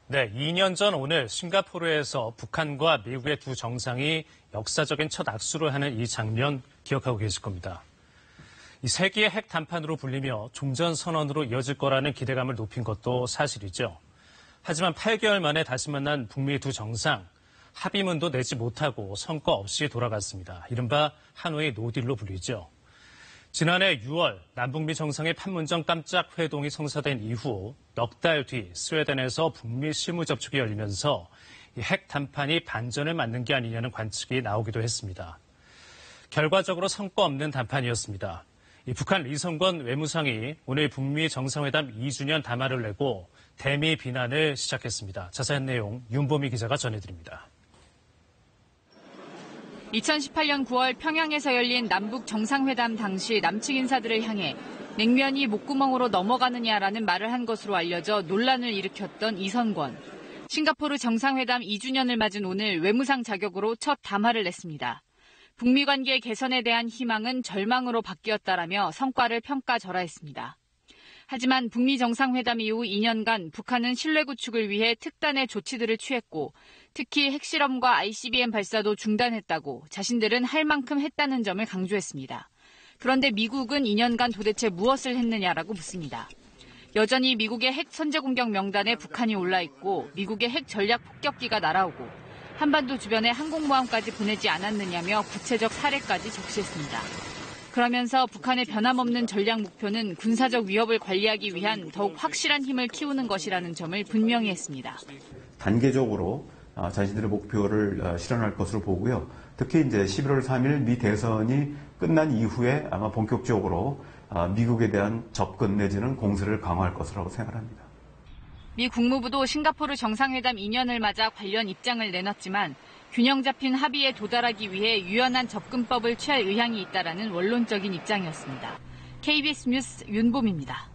네, 2년 전 오늘 싱가포르에서 북한과 미국의 두 정상이 역사적인 첫 악수를 하는 이 장면 기억하고 계실 겁니다. 이 세계의 핵談판으로 불리며 종전선언으로 이어질 거라는 기대감을 높인 것도 사실이죠. 하지만 8개월 만에 다시 만난 북미 두 정상, 합의문도 내지 못하고 성과 없이 돌아갔습니다. 이른바 하노이 노딜로 불리죠. 지난해 6월 남북미 정상의 판문점 깜짝 회동이 성사된 이후 넉 달 뒤 스웨덴에서 북미 실무 접촉이 열리면서 핵談판이 반전을 맞는 게 아니냐는 관측이 나오기도 했습니다. 결과적으로 성과 없는談판이었습니다. 북한 리성건 외무상이 오늘 북미 정상회담 2주년 담화를 내고 대미 비난을 시작했습니다. 자세한 내용 윤보미 기자가 전해드립니다. 2018년 9월 평양에서 열린 남북 정상회담 당시 남측 인사들을 향해 냉면이 목구멍으로 넘어가느냐라는 말을 한 것으로 알려져 논란을 일으켰던 이선권. 싱가포르 정상회담 2주년을 맞은 오늘 외무상 자격으로 첫 담화를 냈습니다. 북미 관계 개선에 대한 희망은 절망으로 바뀌었다라며 성과를 평가절하했습니다. 하지만 북미 정상회담 이후 2년간 북한은 신뢰 구축을 위해 특단의 조치들을 취했고 특히 핵실험과 ICBM 발사도 중단했다고 자신들은 할 만큼 했다는 점을 강조했습니다. 그런데 미국은 2년간 도대체 무엇을 했느냐라고 묻습니다. 여전히 미국의 핵 선제 공격 명단에 북한이 올라 있고 미국의 핵 전략 폭격기가 날아오고 한반도 주변에 항공모함까지 보내지 않았느냐며 구체적 사례까지 적시했습니다. 그러면서 북한의 변함없는 전략 목표는 군사적 위협을 관리하기 위한 더욱 확실한 힘을 키우는 것이라는 점을 분명히 했습니다. 단계적으로 자신들의 목표를 실현할 것으로 보고요. 특히 이제 11월 3일 미 대선이 끝난 이후에 아마 본격적으로 미국에 대한 접근 내지는 공세를 강화할 것이라고 생각합니다. 미 국무부도 싱가포르 정상회담 2년을 맞아 관련 입장을 내놨지만 균형 잡힌 합의에 도달하기 위해 유연한 접근법을 취할 의향이 있다라는 원론적인 입장이었습니다. KBS 뉴스 윤봄입니다.